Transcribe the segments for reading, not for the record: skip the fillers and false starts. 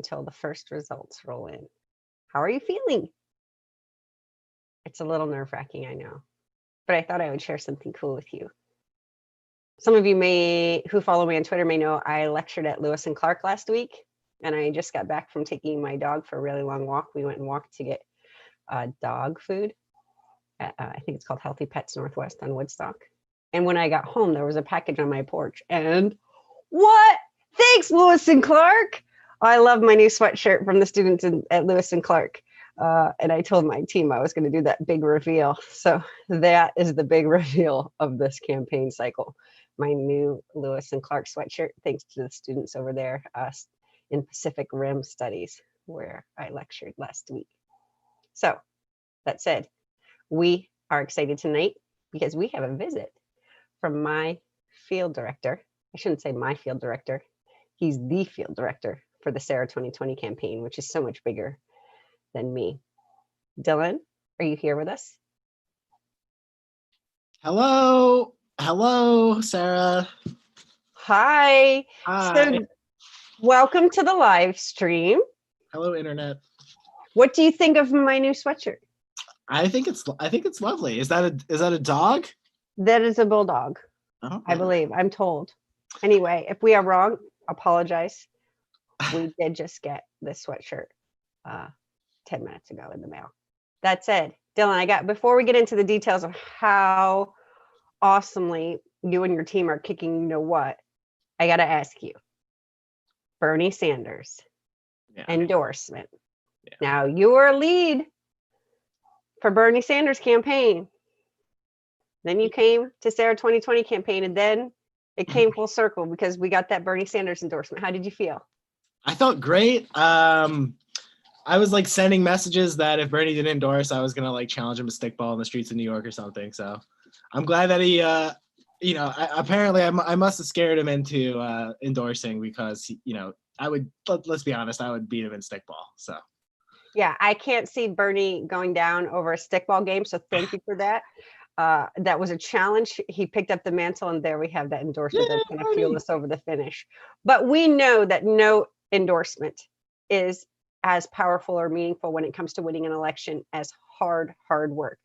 until the first results roll in. How are you feeling? It's a little nerve-wracking, I know, but I thought I would share something cool with you. Some of you who follow me on Twitter may know I lectured at Lewis and Clark last week, and I just got back from taking my dog for a really long walk. We went and walked to get dog food. I think it's called Healthy Pets Northwest on Woodstock. And when I got home, there was a package on my porch. And what? Thanks, Lewis and Clark. I love my new sweatshirt from the students at Lewis and Clark. And I told my team I was going to do that big reveal. So that is the big reveal of this campaign cycle. My new Lewis and Clark sweatshirt, thanks to the students over there in Pacific Rim Studies, where I lectured last week. So that said, we are excited tonight because we have a visit from my field director. I shouldn't say my field director. He's the field director for the Sarah 2020 campaign, which is so much bigger than me. Dylan, are you here with us? Hello, Sarah. Hi. Hi. So welcome to the live stream. Hello, internet. What do you think of my new sweatshirt? I think it's lovely. Is that a dog? That is a bulldog. Oh, I believe. I'm told. Anyway, if we are wrong, apologize. We did just get this sweatshirt 10 minutes ago in the mail. That said, Dylan, before we get into the details of how awesomely you and your team are kicking you know what, I got to ask you. Bernie Sanders, endorsement. Yeah. Now, you're a lead for Bernie Sanders campaign. Then you came to Sarah 2020 campaign, and then it came full circle because we got that Bernie Sanders endorsement. How did you feel? I felt great. I was like sending messages that if Bernie didn't endorse, I was gonna challenge him to stickball in the streets of New York or something. So I'm glad that he, apparently I must have scared him into endorsing because let's be honest, I would beat him in stickball. So. Yeah, I can't see Bernie going down over a stickball game. So thank you for that. That was a challenge. He picked up the mantle, and there we have that endorsement that's going to fuel us over the finish. But we know that no endorsement is as powerful or meaningful when it comes to winning an election as hard work.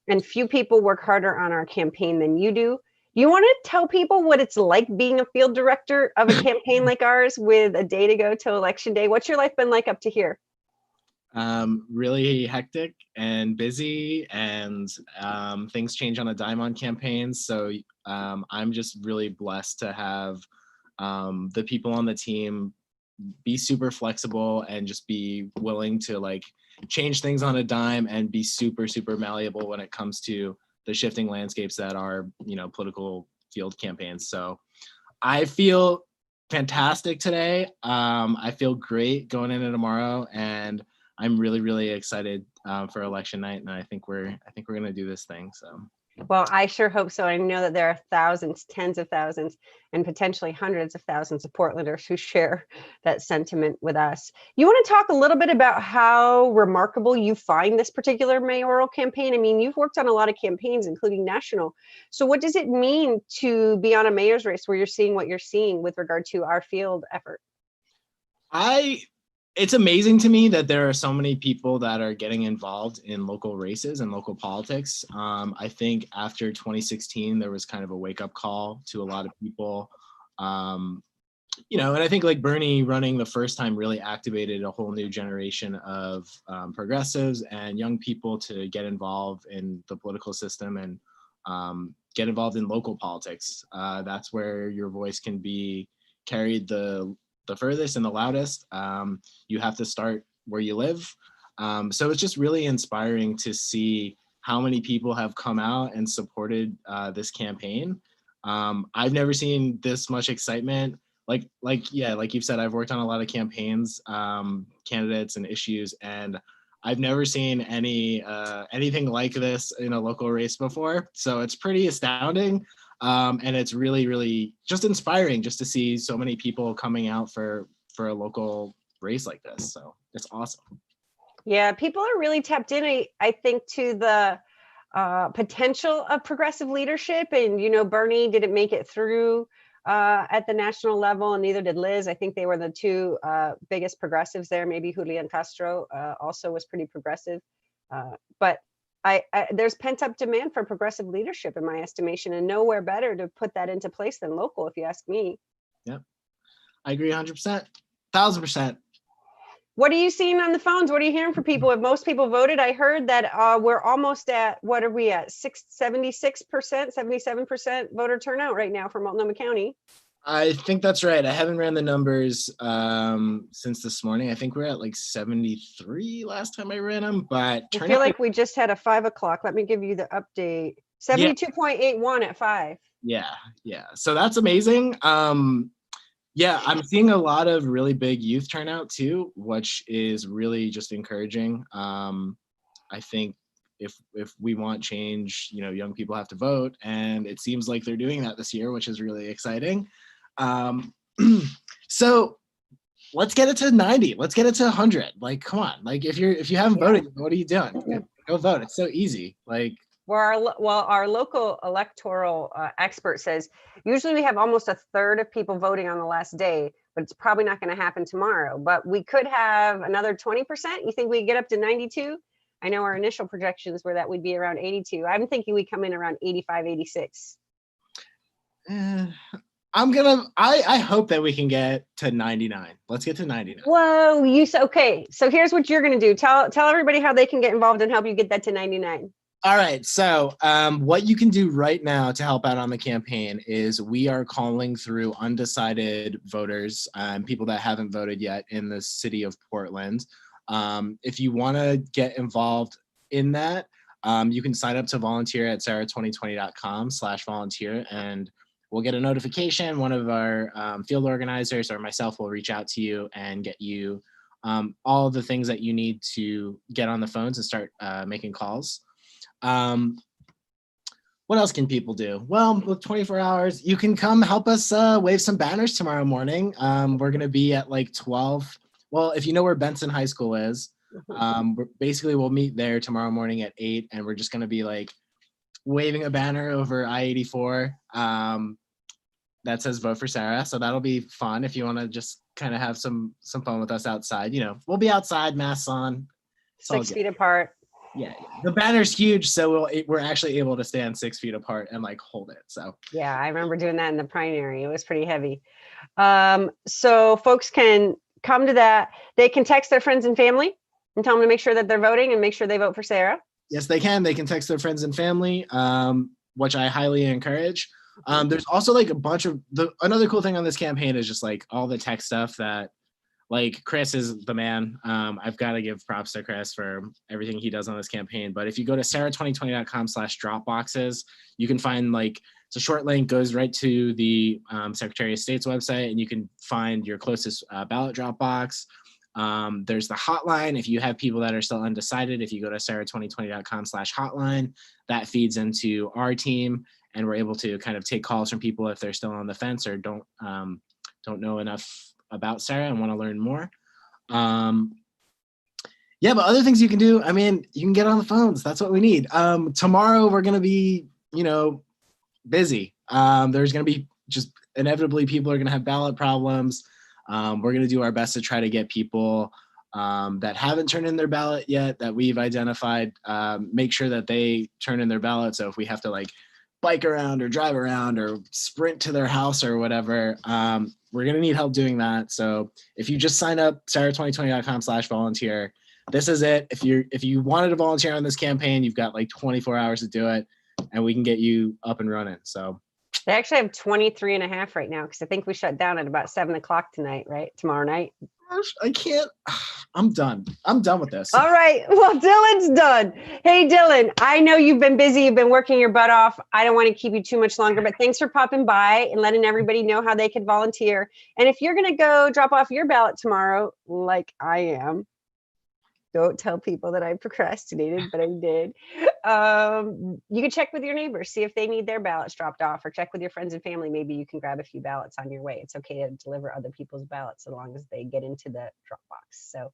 And few people work harder on our campaign than you do. You want to tell people what it's like being a field director of a campaign like ours with a day to go till election day? What's your life been like up to here? Really hectic and busy, and things change on a dime on campaigns. So I'm just really blessed to have the people on the team be super flexible and just be willing to change things on a dime and be super malleable when it comes to the shifting landscapes that are political field campaigns. So I feel fantastic today. I feel great going into tomorrow, and I'm really excited for election night, and I think we're gonna do this thing. So. Well, I sure hope so. I know that there are thousands, tens of thousands, and potentially hundreds of thousands of Portlanders who share that sentiment with us. You want to talk a little bit about how remarkable you find this particular mayoral campaign? I mean, you've worked on a lot of campaigns, including national. So what does it mean to be on a mayor's race where you're seeing what you're seeing with regard to our field effort? It's amazing to me that there are so many people that are getting involved in local races and local politics. I think after 2016, there was kind of a wake-up call to a lot of people. And I think Bernie running the first time really activated a whole new generation of progressives and young people to get involved in the political system and get involved in local politics. That's where your voice can be carried the furthest and the loudest. You have to start where you live. So it's just really inspiring to see how many people have come out and supported this campaign. I've never seen this much excitement. Like you've said, I've worked on a lot of campaigns, candidates and issues, and I've never seen anything like this in a local race before. So it's pretty astounding. And it's really just inspiring just to see so many people coming out for a local race like this. So it's awesome. Yeah, people are really tapped in, I think, to the potential of progressive leadership. And, Bernie didn't make it through at the national level, and neither did Liz. I think they were the two biggest progressives there. Maybe Julian Castro also was pretty progressive. But there's pent up demand for progressive leadership, in my estimation, and nowhere better to put that into place than local, if you ask me. Yep, I agree 100%, 1000%. What are you seeing on the phones? What are you hearing from people? Have most people voted? I heard that we're almost at, what are we at? 76%, 77% voter turnout right now for Multnomah County. I think that's right. I haven't ran the numbers since this morning. I think we're at like 73 last time I ran them, but I feel like we just had a 5 o'clock. Let me give you the update. 72.81 at 5. Yeah. So that's amazing. Yeah, I'm seeing a lot of really big youth turnout too, which is really just encouraging. I think if we want change, young people have to vote, and it seems like they're doing that this year, which is really exciting. So let's get it to 90. Let's get it to 100. Like, come on. Like, if you haven't voted, what are you doing? Go vote. It's so easy. Like, our local electoral expert says usually we have almost a third of people voting on the last day, but it's probably not going to happen tomorrow. But we could have another 20%. You think we get up to 92? I know our initial projections were that we'd be around 82. I'm thinking we come in around 85, 86. I hope that we can get to 99. Let's get to 99. Whoa, okay. So here's what you're going to do. Tell everybody how they can get involved and help you get that to 99. All right. So what you can do right now to help out on the campaign is we are calling through undecided voters, people that haven't voted yet in the city of Portland. If you want to get involved in that, you can sign up to volunteer at sarah2020.com/volunteer, and we'll get a notification. One of our field organizers or myself will reach out to you and get you all the things that you need to get on the phones and start making calls. What else can people do? Well, with 24 hours, you can come help us wave some banners tomorrow morning. We're going to be at like 12. Well, if you know where Benson High School is, we'll meet there tomorrow morning at 8, and we're just going to be like waving a banner over I-84 that says vote for Sarah. So that'll be fun if you want to just kind of have some fun with us outside. We'll be outside, masks on. 6 feet apart. Yeah, the banner's huge, so we're actually able to stand 6 feet apart and like hold it. So yeah, I remember doing that in the primary. It was pretty heavy. So folks can come to that. They can text their friends and family and tell them to make sure that they're voting and make sure they vote for Sarah. Yes, they can. They can text their friends and family, which I highly encourage. There's also like a bunch of another cool thing on this campaign is just like all the tech stuff that. Like Chris is the man. I've got to give props to Chris for everything he does on this campaign. But if you go to sarah2020.com/dropboxes, you can find it's a short link, goes right to the Secretary of State's website, and you can find your closest ballot drop box. There's the hotline. If you have people that are still undecided, if you go to sarah2020.com/hotline, that feeds into our team, and we're able to kind of take calls from people if they're still on the fence or don't know enough about Sarah and want to learn more. But other things you can do, you can get on the phones. That's what we need. Tomorrow we're going to be, busy. There's going to be just inevitably people are going to have ballot problems. We're going to do our best to try to get people that haven't turned in their ballot yet that we've identified, make sure that they turn in their ballot. So if we have to bike around or drive around or sprint to their house or whatever, we're going to need help doing that. So if you just sign up, sarah2020.com/volunteer, this is it. If you wanted to volunteer on this campaign, you've got 24 hours to do it, and we can get you up and running. So they actually have 23 and a half right now, because I think we shut down at about 7 o'clock tonight, right? Tomorrow night. I can't. I'm done. I'm done with this. All right. Well, Dylan's done. Hey, Dylan, I know you've been busy. You've been working your butt off. I don't want to keep you too much longer, but thanks for popping by and letting everybody know how they could volunteer. And if you're going to go drop off your ballot tomorrow, like I am, don't tell people that I procrastinated, but I did. You can check with your neighbors, see if they need their ballots dropped off, or check with your friends and family. Maybe you can grab a few ballots on your way. It's okay to deliver other people's ballots as long as they get into the drop box. So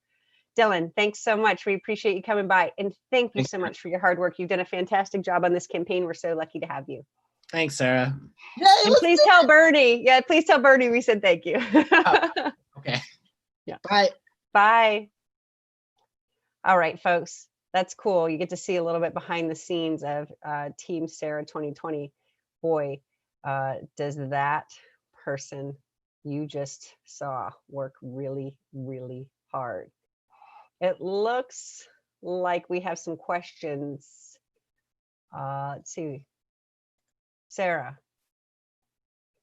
Dylan, thanks so much. We appreciate you coming by, and thank you so much for your hard work. You've done a fantastic job on this campaign. We're so lucky to have you. Thanks, Sarah. And please tell Bernie. Yeah, please tell Bernie we said thank you. Okay. Yeah. Bye. Bye. All right, folks. That's cool. You get to see a little bit behind the scenes of Team Sarah 2020. Boy, does that person you just saw work really, really hard. It looks like we have some questions. Let's see. Sarah,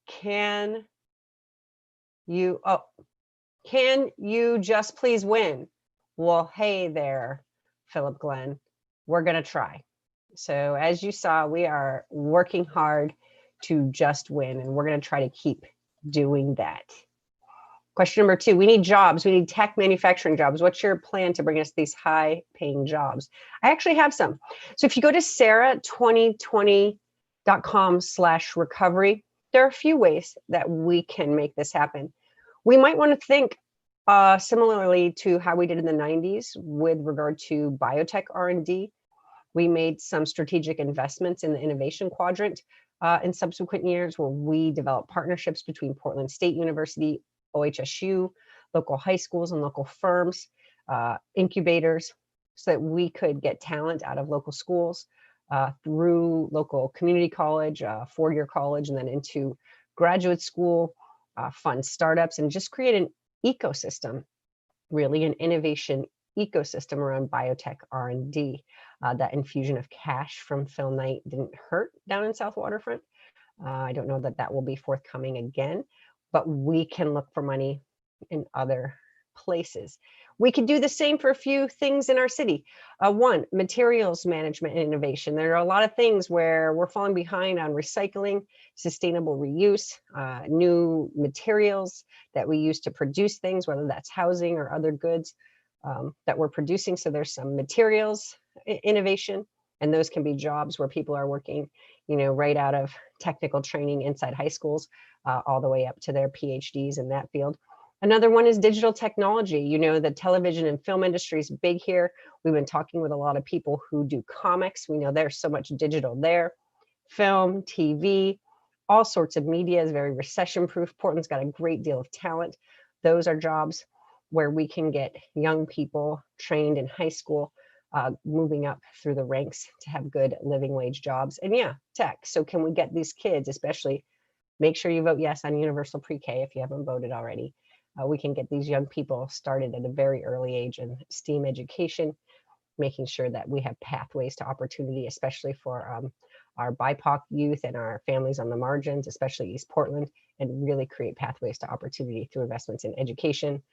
can you just please win? Well, hey there, Philip Glenn. We're going to try. So as you saw, we are working hard to just win, and we're going to try to keep doing that. Question number 2, we need jobs. We need tech manufacturing jobs. What's your plan to bring us these high paying jobs? I actually have some. So if you go to sarah2020.com/recovery, there are a few ways that we can make this happen. We might want to think similarly to how we did in the 90s with regard to biotech R&D. We made some strategic investments in the innovation quadrant in subsequent years, where we developed partnerships between Portland State University, OHSU, local high schools and local firms, incubators, so that we could get talent out of local schools through local community college, four-year college, and then into graduate school, fund startups, and just create an ecosystem, really an innovation ecosystem around biotech R&D. That infusion of cash from Phil Knight didn't hurt down in South Waterfront. I don't know that that will be forthcoming again, but we can look for money in other places. We could do the same for a few things in our city. One, materials management and innovation. There are a lot of things where we're falling behind on recycling, sustainable reuse, new materials that we use to produce things, whether that's housing or other goods that we're producing. So there's some materials innovation, and those can be jobs where people are working, right out of technical training inside high schools, all the way up to their PhDs in that field. Another one is digital technology. The television and film industry is big here. We've been talking with a lot of people who do comics. We know there's so much digital there. Film, TV, all sorts of media is very recession proof. Portland's got a great deal of talent. Those are jobs where we can get young people trained in high school, moving up through the ranks to have good living wage jobs. And yeah, tech. So can we get these kids, especially, make sure you vote yes on universal pre-K if you haven't voted already. We can get these young people started at a very early age in STEAM education, making sure that we have pathways to opportunity, especially for our BIPOC youth and our families on the margins, especially East Portland, and really create pathways to opportunity through investments in education,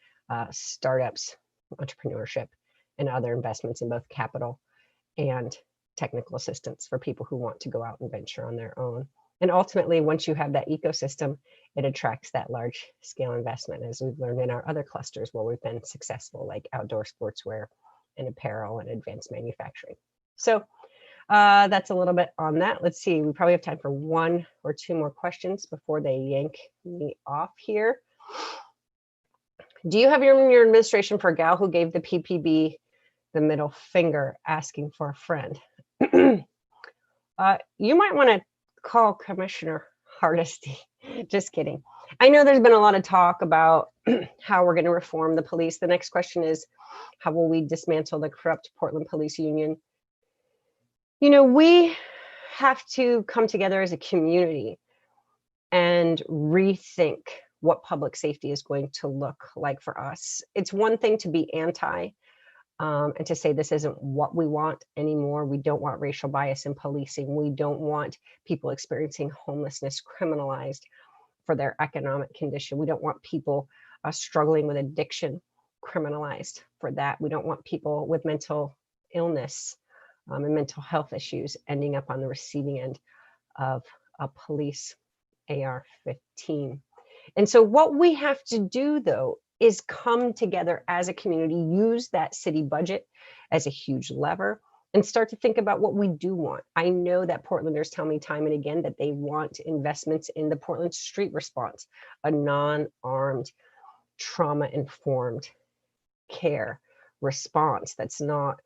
startups, entrepreneurship, and other investments in both capital and technical assistance for people who want to go out and venture on their own. And ultimately, once you have that ecosystem, it attracts that large scale investment, as we've learned in our other clusters where we've been successful, like outdoor sportswear and apparel and advanced manufacturing. So that's a little bit on that. Let's see, we probably have time for 1 or 2 more questions before they yank me off here. Do you have in your administration for a gal who gave the PPB the middle finger asking for a friend? You might want to call Commissioner Hardesty. Just kidding. I know there's been a lot of talk about how we're going to reform the police. The next question is, how will we dismantle the corrupt Portland Police Union? We have to come together as a community and rethink what public safety is going to look like for us. It's one thing to be anti and to say this isn't what we want anymore. We don't want racial bias in policing. We don't want people experiencing homelessness criminalized for their economic condition. We don't want people struggling with addiction criminalized for that. We don't want people with mental illness and mental health issues ending up on the receiving end of a police AR-15. And so what we have to do, though, is come together as a community, use that city budget as a huge lever, and start to think about what we do want. I know that Portlanders tell me time and again that they want investments in the Portland street response, a non-armed, trauma-informed care response that's not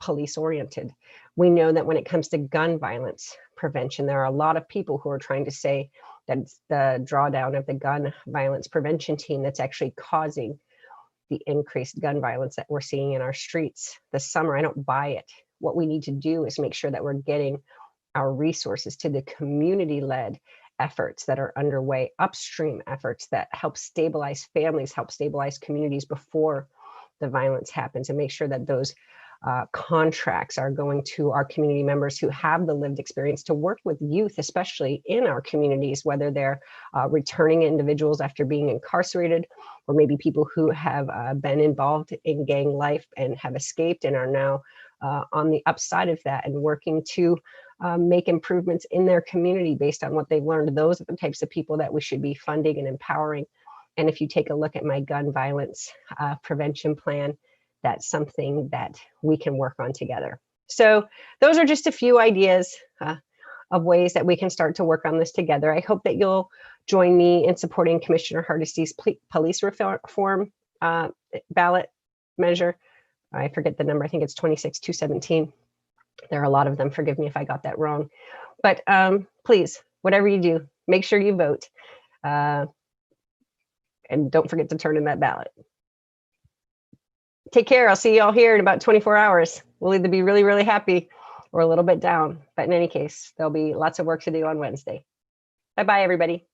police oriented. We know that when it comes to gun violence prevention, there are a lot of people who are trying to say that it's the drawdown of the gun violence prevention team that's actually causing the increased gun violence that we're seeing in our streets this summer. I don't buy it. What we need to do is make sure that we're getting our resources to the community-led efforts that are underway, upstream efforts that help stabilize families, help stabilize communities before the violence happens, and make sure that those contracts are going to our community members who have the lived experience to work with youth, especially in our communities, whether they're returning individuals after being incarcerated, or maybe people who have been involved in gang life and have escaped and are now on the upside of that and working to make improvements in their community based on what they've learned. Those are the types of people that we should be funding and empowering. And if you take a look at my gun violence prevention plan, that's something that we can work on together. So those are just a few ideas of ways that we can start to work on this together. I hope that you'll join me in supporting Commissioner Hardesty's police reform ballot measure. I forget the number. I think it's 26217. There are a lot of them. Forgive me if I got that wrong. But please, whatever you do, make sure you vote. And don't forget to turn in that ballot. Take care. I'll see you all here in about 24 hours. We'll either be really, really happy or a little bit down. But in any case, there'll be lots of work to do on Wednesday. Bye-bye, everybody.